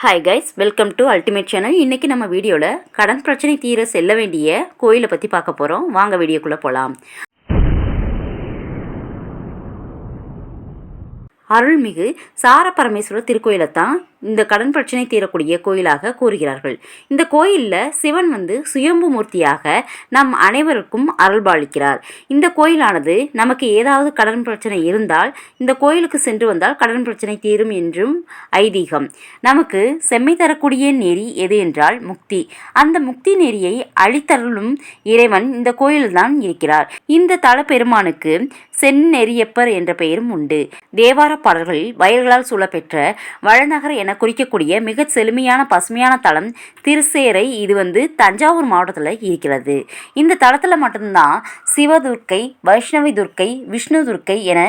Hi guys, welcome to ultimate channel. இன்றைக்கி நம்ம வீடியோவில் கடன் பிரச்சனை தீர செல்ல வேண்டிய கோயிலை பற்றி பார்க்க போகிறோம். வாங்க வீடியோக்குள்ளே போகலாம். அருள்மிகு சாரபரமேஸ்வரர் திருக்கோயிலைத்தான் இந்த கடன் பிரச்சனை தீரக்கூடிய கோயிலாக கூறுகிறார்கள். இந்த கோயிலில் சிவன் சுயம்பு மூர்த்தியாக நம் அனைவருக்கும் அருள்பாலிக்கிறார். இந்த கோயிலானது நமக்கு ஏதாவது கடன் பிரச்சனை இருந்தால் இந்த கோயிலுக்கு சென்று வந்தால் கடன் பிரச்சனை தீரும் என்றும் ஐதீகம். நமக்கு செம்மை தரக்கூடிய நெறி எது என்றால் முக்தி. அந்த முக்தி நெறியை அளித்தருளும் இறைவன் இந்த கோயில்தான் இருக்கிறார். இந்த தல பெருமானுக்கு செந்நெறியப்பர் என்ற பெயரும் உண்டு. தேவார பாடல்களில் வயல்களால் சூழப்பெற்ற வளநகர் என குறிக்கக்கூடிய மிக செழுமையான பசுமையான தலம் திருச்சேரை. இது தஞ்சாவூர் மாவட்டத்தில் இருக்கிறது. இந்த தலத்தில் மட்டும்தான் சிவதுர்க்கை, வைஷ்ணவி துர்க்கை, விஷ்ணு துர்க்கை என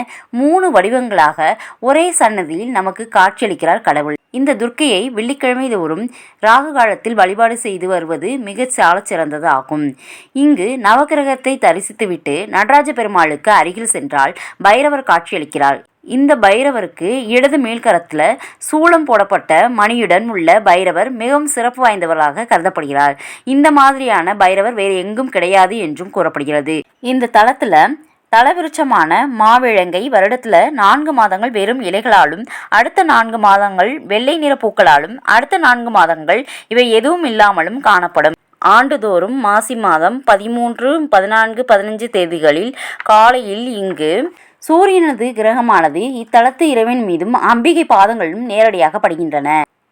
3 வடிவங்களாக ஒரே சன்னதியில் நமக்கு காட்சியளிக்கிறார் கடவுள். இந்த துர்க்கையை வெள்ளிக்கிழமை தோறும் ராகு காலத்தில் வழிபாடு செய்து வருவது மிக சாலச் சிறந்தது ஆகும். இங்கு நவகிரகத்தை தரிசித்துவிட்டு நடராஜ பெருமாளுக்கு அருகில் சென்றால் பைரவர் காட்சியளிக்கிறார். இந்த பைரவருக்கு இடது மேல்கரத்தில் சூளம் போடப்பட்ட மணியுடன் உள்ள பைரவர் மிகவும் சிறப்பு வாய்ந்தவராக கருதப்படுகிறார். இந்த மாதிரியான பைரவர் வேறு எங்கும் கிடையாது என்றும் கூறப்படுகிறது. இந்த தலத்தில் தலவிருட்சமான மாவிழங்கை வருடத்தில் 4 மாதங்கள் வெறும் இலைகளாலும், அடுத்த 4 மாதங்கள் வெள்ளை நிற பூக்களாலும், அடுத்த 4 மாதங்கள் இவை எதுவும் இல்லாமலும் காணப்படும். ஆண்டுதோறும் மாசி மாதம் 13, 14, 15 தேதிகளில் காலையில் இங்கு சூரியனது கிரகமானது இத்தலத்து இறைவன் மீதும் அம்பிகை பாதங்களும் நேரடியாக படுகின்றன.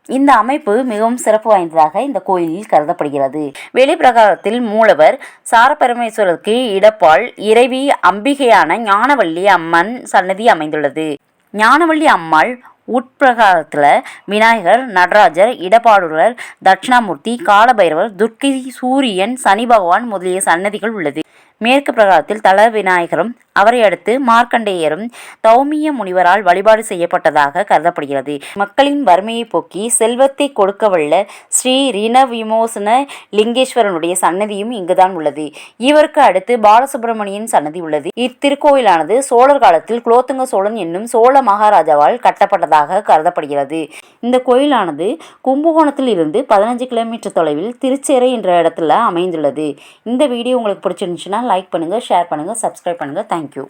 இந்த அமைப்பு மிகவும் சிறப்பு வாய்ந்ததாக இந்த கோயிலில் கருதப்படுகிறது. வெளிப்பிரகாரத்தில் மூலவர் சாரபரமேஸ்வரருக்கு இடப்பால் இறைவி அம்பிகையான ஞானவள்ளி அம்மன் சன்னதி அமைந்துள்ளது. ஞானவள்ளி அம்மாள் உட்பிரகாரத்தில் விநாயகர், நடராஜர், இடபாடுரர், தட்சிணாமூர்த்தி, காலபைரவர், துர்க்கை, சூரியன், சனி பகவான் முதலிய சன்னதிகள் உள்ளது. மேற்கு பிரகாரத்தில் தல விநாயகரும் அவரை அடுத்து மார்க்கண்டேயரும் தௌமிய முனிவரால் வழிபாடு செய்யப்பட்டதாக கருதப்படுகிறது. மக்களின் வறுமையை போக்கி செல்வத்தை கொடுக்கவல்ல ஸ்ரீ ரிண விமோசன லிங்கேஸ்வரனுடைய சன்னதியும் இங்குதான் உள்ளது. இவருக்கு அடுத்து பாலசுப்பிரமணியன் சன்னதி உள்ளது. இத்திருக்கோயிலானது சோழர் காலத்தில் குலோத்துங்க சோழன் என்னும் சோழ மகாராஜாவால் கட்டப்பட்டதாக கருதப்படுகிறது. இந்த கோயிலானது கும்பகோணத்தில் இருந்து 15 கிலோமீட்டர் தொலைவில் திருச்சேரை என்ற இடத்துல அமைந்துள்ளது. இந்த வீடியோ உங்களுக்கு பிடிச்சிருந்துச்சுன்னா லைக் பண்ணுங்கள், ஷேர் பண்ணுங்கள், சப்ஸ்கிரைப் பண்ணுங்கள். தேங்க்யூ.